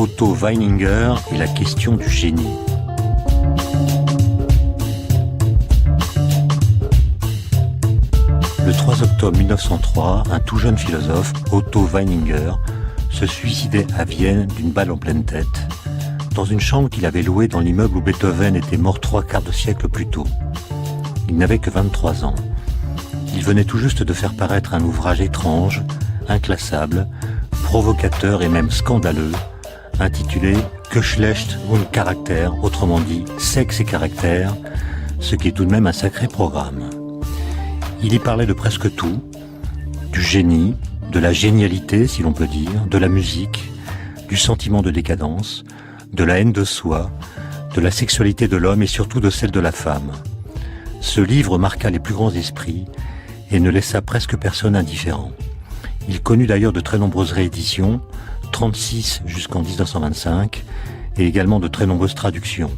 Otto Weininger et la question du génie. Le 3 octobre 1903, un tout jeune philosophe, Otto Weininger, se suicidait à Vienne d'une balle en pleine tête, dans une chambre qu'il avait louée dans l'immeuble où Beethoven était mort 3/4 de siècle plus tôt. Il n'avait que 23 ans. Il venait tout juste de faire paraître un ouvrage étrange, inclassable, provocateur et même scandaleux, intitulé Geschlecht und Charakter, autrement dit Sexe et caractère, ce qui est tout de même un sacré programme. Il y parlait de presque tout, du génie, de la génialité si l'on peut dire, de la musique, du sentiment de décadence, de la haine de soi, de la sexualité de l'homme et surtout de celle de la femme. Ce livre marqua les plus grands esprits et ne laissa presque personne indifférent. Il connut d'ailleurs de très nombreuses rééditions, 36 jusqu'en 1925, et également de très nombreuses traductions.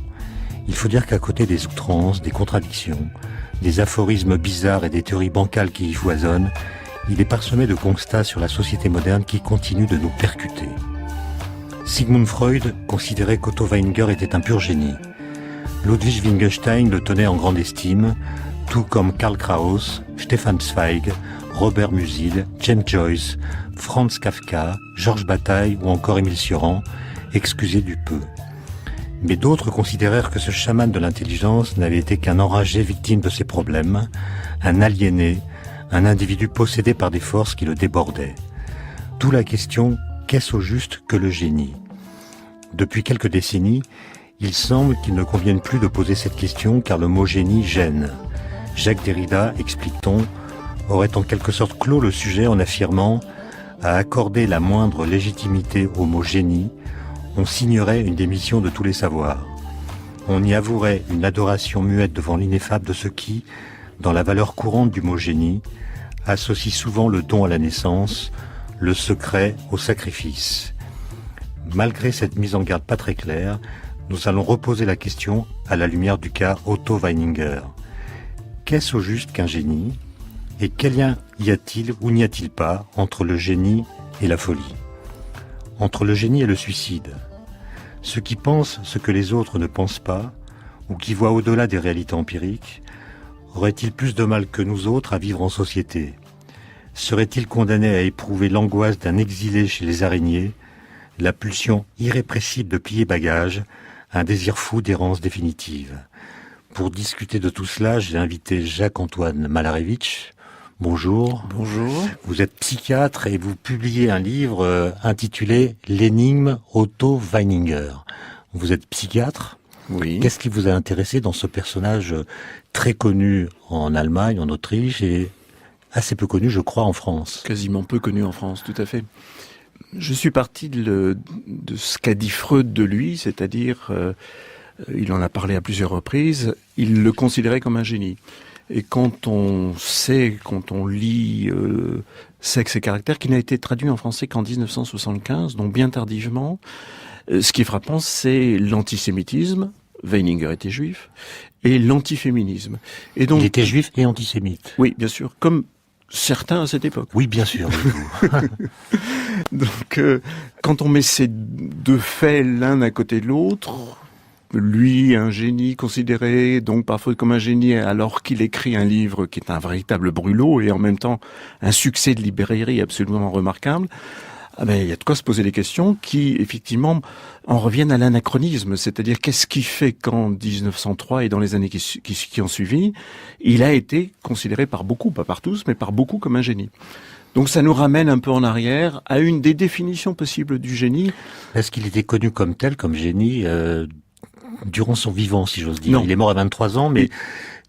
Il faut dire qu'à côté des outrances, des contradictions, des aphorismes bizarres et des théories bancales qui y foisonnent, il est parsemé de constats sur la société moderne qui continuent de nous percuter. Sigmund Freud considérait qu'Otto Weininger était un pur génie. Ludwig Wittgenstein le tenait en grande estime, tout comme Karl Kraus, Stefan Zweig, Robert Musil, James Joyce, Franz Kafka, Georges Bataille ou encore Émile Cioran, excusez du peu. Mais d'autres considérèrent que ce chaman de l'intelligence n'avait été qu'un enragé victime de ses problèmes, un aliéné, un individu possédé par des forces qui le débordaient. D'où la question, qu'est-ce au juste que le génie ? Depuis quelques décennies, il semble qu'il ne convienne plus de poser cette question car le mot génie gêne. Jacques Derrida, explique-t-on, aurait en quelque sorte clos le sujet en affirmant « à accorder la moindre légitimité au mot génie, on signerait une démission de tous les savoirs. On y avouerait une adoration muette devant l'ineffable de ce qui, dans la valeur courante du mot génie, associe souvent le don à la naissance, le secret au sacrifice. » Malgré cette mise en garde pas très claire, nous allons reposer la question à la lumière du cas Otto Weininger. Qu'est-ce au juste qu'un génie ? Et quel lien y a-t-il ou n'y a-t-il pas entre le génie et la folie ? Entre le génie et le suicide. Ceux qui pensent ce que les autres ne pensent pas, ou qui voient au-delà des réalités empiriques, auraient-ils plus de mal que nous autres à vivre en société ? Seraient-ils condamnés à éprouver l'angoisse d'un exilé chez les araignées, la pulsion irrépressible de plier bagages, un désir fou d'errance définitive ? Pour discuter de tout cela, j'ai invité Jacques-Antoine Malarevitch. Bonjour. Bonjour. Vous êtes psychiatre et vous publiez un livre intitulé « L'énigme Otto Weininger ». Vous êtes psychiatre. Oui. Qu'est-ce qui vous a intéressé dans ce personnage très connu en Allemagne, en Autriche et assez peu connu, je crois, en France ? Quasiment peu connu en France, tout à fait. Je suis parti de ce qu'a dit Freud de lui, c'est-à-dire, il en a parlé à plusieurs reprises, il le considérait comme un génie. Et quand on lit Sexe et caractère, qui n'a été traduit en français qu'en 1975, donc bien tardivement, ce qui est frappant, c'est l'antisémitisme. Weininger était juif, et l'antiféminisme. Et donc, il était juif et antisémite. Oui, bien sûr, comme certains à cette époque. Oui, bien sûr. Donc, quand on met ces deux faits l'un à côté de l'autre, lui, un génie considéré donc parfois comme un génie alors qu'il écrit un livre qui est un véritable brûlot et en même temps un succès de librairie absolument remarquable, il y a de quoi se poser des questions qui, effectivement, en reviennent à l'anachronisme. C'est-à-dire, qu'est-ce qui fait qu'en 1903 et dans les années qui ont suivi, il a été considéré par beaucoup, pas par tous, mais par beaucoup comme un génie. Donc ça nous ramène un peu en arrière à une des définitions possibles du génie. Est-ce qu'il était connu comme tel, comme génie, durant son vivant, si j'ose dire ? Non. Il est mort à 23 ans, mais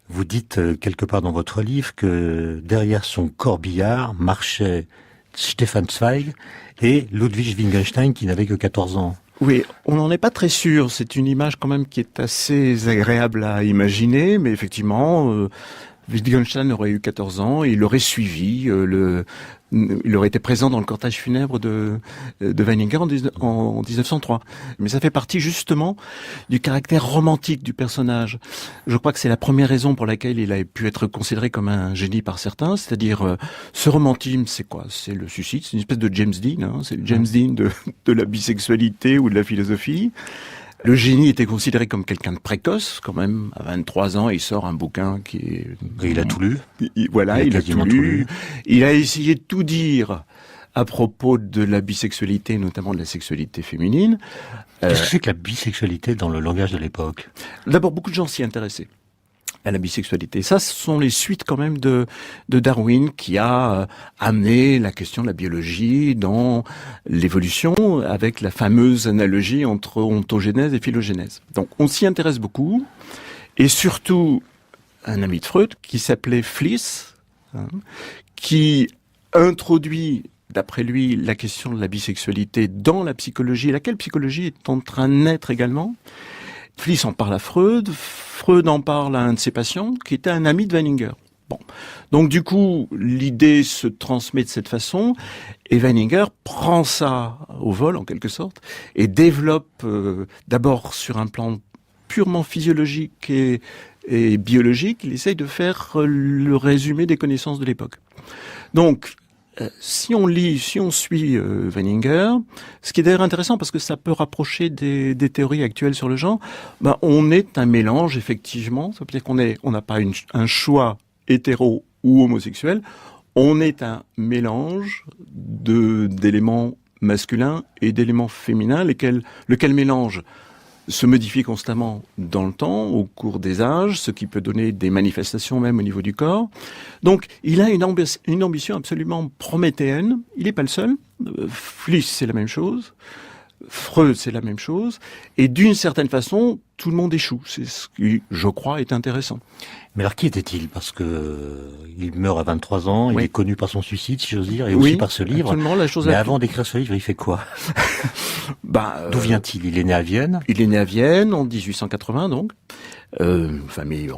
vous dites quelque part dans votre livre que derrière son corbillard marchait Stefan Zweig et Ludwig Wittgenstein qui n'avait que 14 ans. Oui, on n'en est pas très sûr. C'est une image quand même qui est assez agréable à imaginer, mais effectivement, Wittgenstein aurait eu 14 ans et il aurait suivi il aurait été présent dans le cortège funèbre de Weininger en 1903. Mais ça fait partie justement du caractère romantique du personnage. Je crois que c'est la première raison pour laquelle il a pu être considéré comme un génie par certains, c'est-à-dire ce romantisme, c'est quoi? C'est le suicide, c'est une espèce de James Dean, hein, c'est le James Dean de la bisexualité ou de la philosophie. Le génie était considéré comme quelqu'un de précoce, quand même. À 23 ans, il sort un bouquin qui est... Et il a tout lu. Il a tout lu. Il a essayé de tout dire à propos de la bisexualité, notamment de la sexualité féminine. Qu'est-ce que c'est que la bisexualité dans le langage de l'époque? D'abord, beaucoup de gens s'y intéressaient à la bisexualité. Ça, ce sont les suites quand même de Darwin qui a amené la question de la biologie dans l'évolution avec la fameuse analogie entre ontogénèse et phylogénèse. Donc on s'y intéresse beaucoup et surtout un ami de Freud qui s'appelait Fliess, hein, qui introduit d'après lui la question de la bisexualité dans la psychologie, laquelle psychologie est en train de naître également. Fliess en parle à Freud, Freud en parle à un de ses patients, qui était un ami de Weininger. Bon. Donc du coup, l'idée se transmet de cette façon, et Weininger prend ça au vol, en quelque sorte, et développe d'abord sur un plan purement physiologique et biologique, il essaye de faire le résumé des connaissances de l'époque. Donc, si on suit Weininger, ce qui est d'ailleurs intéressant parce que ça peut rapprocher des théories actuelles sur le genre, on est un mélange effectivement, ça veut dire qu'on n'a pas un choix hétéro ou homosexuel, on est un mélange d'éléments masculins et d'éléments féminins, lequel mélange se modifie constamment dans le temps, au cours des âges, ce qui peut donner des manifestations même au niveau du corps. Donc, il a une ambition absolument prométhéenne. Il n'est pas le seul. Fliess, c'est la même chose. Freud, c'est la même chose. Et d'une certaine façon, tout le monde échoue. C'est ce qui, je crois, est intéressant. Mais alors, qui était-il? Parce que il meurt à 23 ans, il est connu par son suicide, si j'ose dire, et oui, aussi par ce livre. Absolument, la chose mais avant d'écrire ce livre, il fait quoi? D'où vient-il? Il est né à Vienne? Il est né à Vienne en 1880, donc. Famille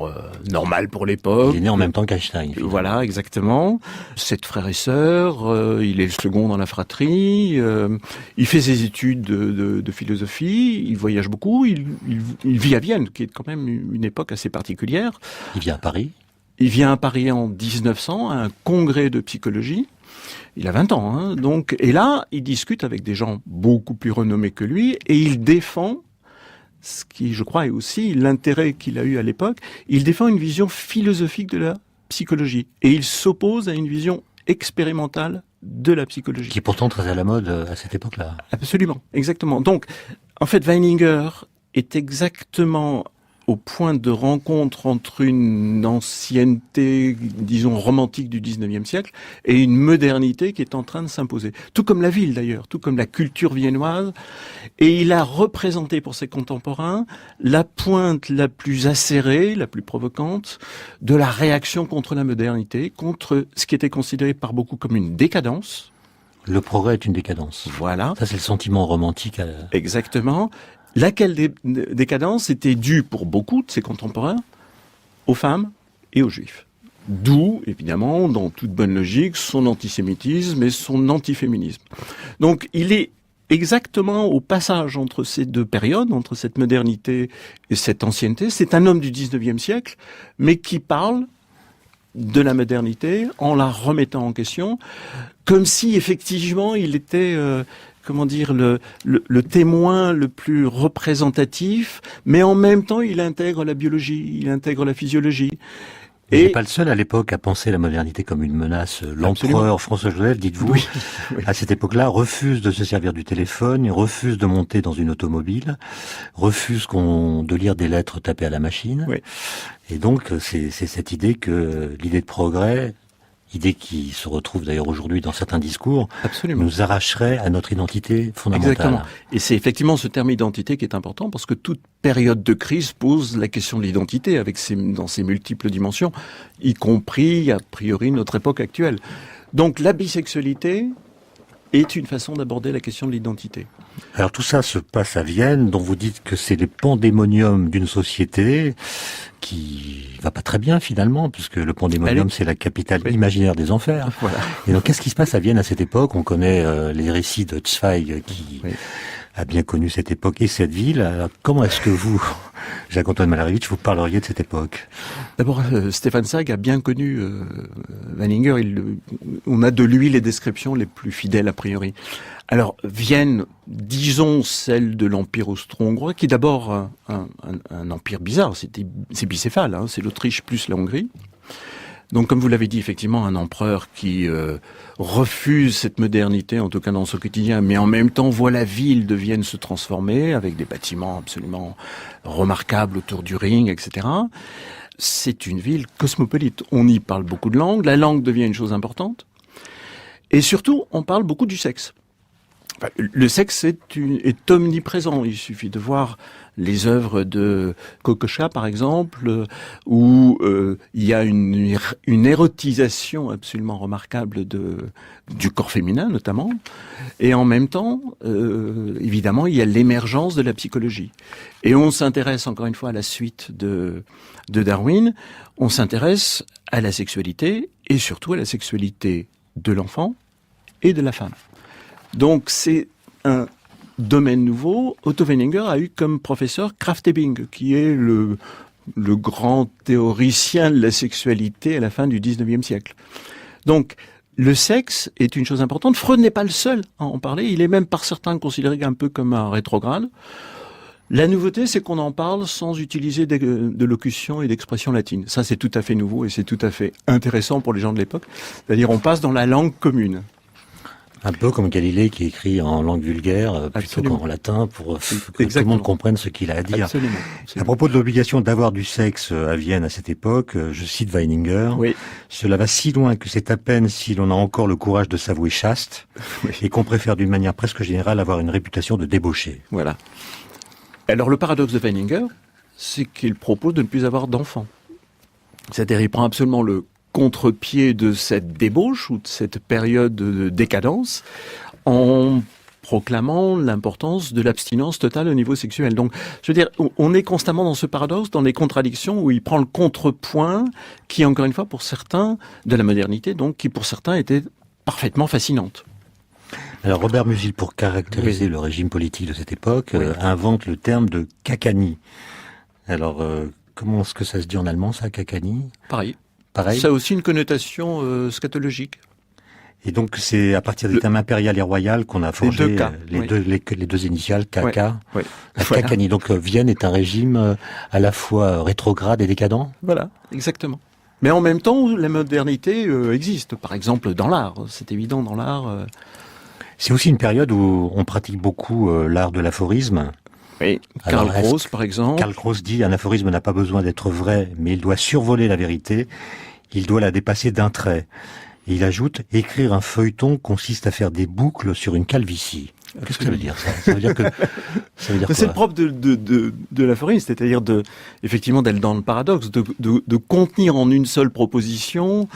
normale pour l'époque. Il est né en même temps qu'Einstein. Voilà, exactement. 7 frères et sœurs. Il est le second dans la fratrie. Il fait ses études de philosophie. Il voyage beaucoup. Il vit à Vienne, qui est quand même une époque assez particulière. Il vient à Paris. Il vient à Paris en 1900 à un congrès de psychologie. Il a 20 ans, hein, donc. Et là, il discute avec des gens beaucoup plus renommés que lui et il défend ce qui, je crois, est aussi l'intérêt qu'il a eu à l'époque. Il défend une vision philosophique de la psychologie. Et il s'oppose à une vision expérimentale de la psychologie. Qui est pourtant très à la mode à cette époque-là. Absolument, exactement. Donc, en fait, Weininger est exactement au point de rencontre entre une ancienneté, disons, romantique du 19e siècle et une modernité qui est en train de s'imposer. Tout comme la ville d'ailleurs, tout comme la culture viennoise. Et il a représenté pour ses contemporains la pointe la plus acérée, la plus provocante de la réaction contre la modernité, contre ce qui était considéré par beaucoup comme une décadence. Le progrès est une décadence. Voilà. Ça, c'est le sentiment romantique. Exactement. Laquelle décadence était due pour beaucoup de ses contemporains aux femmes et aux juifs. D'où, évidemment, dans toute bonne logique, son antisémitisme et son antiféminisme. Donc, il est exactement au passage entre ces deux périodes, entre cette modernité et cette ancienneté. C'est un homme du 19e siècle, mais qui parle de la modernité en la remettant en question, comme si, effectivement, il était... le témoin le plus représentatif, mais en même temps, il intègre la biologie, il intègre la physiologie. Il n'est pas le seul à l'époque à penser la modernité comme une menace. L'empereur François-Joseph, dites-vous, oui. à cette époque-là, refuse de se servir du téléphone, il refuse de monter dans une automobile, refuse de lire des lettres tapées à la machine. Oui. Et donc, c'est cette idée que l'idée de progrès, idée qui se retrouve d'ailleurs aujourd'hui dans certains discours, absolument, nous arracherait à notre identité fondamentale. Exactement. Et c'est effectivement ce terme identité qui est important parce que toute période de crise pose la question de l'identité dans ses multiples dimensions, y compris, a priori, notre époque actuelle. Donc la bisexualité, est une façon d'aborder la question de l'identité. Alors tout ça se passe à Vienne, dont vous dites que c'est le pandémonium d'une société qui va pas très bien finalement, puisque le pandémonium c'est la capitale imaginaire des enfers. Voilà. Et donc qu'est-ce qui se passe à Vienne à cette époque? On connaît les récits de Zweig qui a bien connu cette époque et cette ville. Alors, comment est-ce que vous, Jacques-Antoine Malerovitch, vous parleriez de cette époque? D'abord, Stefan Zweig a bien connu Weininger. On a de lui les descriptions les plus fidèles a priori. Alors, Vienne, disons celle de l'Empire austro-hongrois, qui est d'abord un empire bizarre. C'est bicéphale, hein, c'est l'Autriche plus la Hongrie. Donc, comme vous l'avez dit, effectivement, un empereur qui refuse cette modernité, en tout cas dans son quotidien, mais en même temps voit la ville de Vienne se transformer avec des bâtiments absolument remarquables autour du Ring, etc. C'est une ville cosmopolite. On y parle beaucoup de langues. La langue devient une chose importante. Et surtout, on parle beaucoup du sexe. Enfin, le sexe est omniprésent. Il suffit de voir les œuvres de Kokoschka, par exemple, où il y a une érotisation absolument remarquable du corps féminin, notamment. Et en même temps, évidemment, il y a l'émergence de la psychologie. Et on s'intéresse, encore une fois, à la suite de Darwin, on s'intéresse à la sexualité, et surtout à la sexualité de l'enfant et de la femme. Donc c'est un domaine nouveau. Otto Weininger a eu comme professeur Krafft Ebing, qui est le grand théoricien de la sexualité à la fin du 19e siècle. Donc le sexe est une chose importante. Freud n'est pas le seul à en parler. Il est même par certains considéré un peu comme un rétrograde. La nouveauté, c'est qu'on en parle sans utiliser de locution et d'expression latine. Ça, c'est tout à fait nouveau et c'est tout à fait intéressant pour les gens de l'époque. C'est-à-dire, on passe dans la langue commune. Un peu comme Galilée qui écrit en langue vulgaire plutôt qu'en latin pour que tout le monde comprenne ce qu'il a à dire. Absolument. À propos de l'obligation d'avoir du sexe à Vienne à cette époque, je cite Weininger, cela va si loin que c'est à peine si l'on a encore le courage de s'avouer chaste et qu'on préfère d'une manière presque générale avoir une réputation de débauché. Voilà. Alors le paradoxe de Weininger, c'est qu'il propose de ne plus avoir d'enfants. C'est-à-dire il prend absolument le contre-pied de cette débauche ou de cette période de décadence en proclamant l'importance de l'abstinence totale au niveau sexuel. Donc, je veux dire, on est constamment dans ce paradoxe, dans les contradictions où il prend le contrepoint qui, encore une fois, pour certains, de la modernité, donc qui pour certains était parfaitement fascinante. Alors Robert Musil, pour caractériser le régime politique de cette époque, invente le terme de Kakani. Alors, comment est-ce que ça se dit en allemand, ça, Kakani? Pareil. Ça a aussi une connotation scatologique. Et donc c'est à partir des termes impérial et royal qu'on a forgé les deux initiales, KK. Kakani. Donc Vienne est un régime à la fois rétrograde et décadent. Voilà, exactement. Mais en même temps, la modernité existe. Par exemple, dans l'art. C'est évident dans l'art. C'est aussi une période où on pratique beaucoup l'art de l'aphorisme. Oui, Karl Gross, par exemple. Karl Gross dit « Un aphorisme n'a pas besoin d'être vrai, mais il doit survoler la vérité. Il doit la dépasser d'un trait. » Et il ajoute « Écrire un feuilleton consiste à faire des boucles sur une calvitie. » Qu'est-ce que ça veut dire, ça? Ça veut dire quoi? C'est le propre de l'aphorisme, c'est-à-dire effectivement d'être dans le paradoxe, de contenir en une seule proposition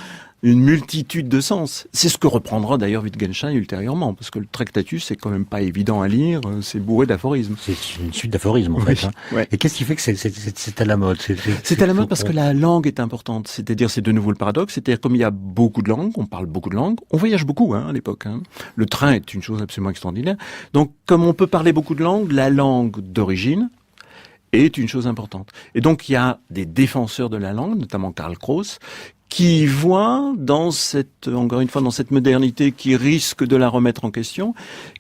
une multitude de sens. C'est ce que reprendra d'ailleurs Wittgenstein ultérieurement, parce que le Tractatus, c'est quand même pas évident à lire, c'est bourré d'aphorismes. C'est une suite d'aphorismes, en fait. Hein. Ouais. Et qu'est-ce qui fait que c'est à la mode? C'est à la mode parce que la langue est importante. C'est-à-dire, c'est de nouveau le paradoxe, c'est-à-dire comme il y a beaucoup de langues, on parle beaucoup de langues, on voyage beaucoup à l'époque. Le train est une chose absolument extraordinaire. Donc, comme on peut parler beaucoup de langues, la langue d'origine est une chose importante. Et donc, il y a des défenseurs de la langue, notamment Karl Kraus, qui voit encore une fois, dans cette modernité qui risque de la remettre en question,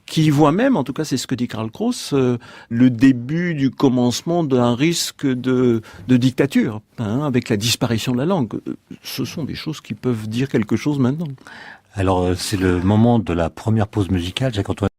qui voit même, en tout cas c'est ce que dit Karl Kraus, le début du commencement d'un risque de dictature, avec la disparition de la langue. Ce sont des choses qui peuvent dire quelque chose maintenant. Alors c'est le moment de la première pause musicale, Jacques-Antoine.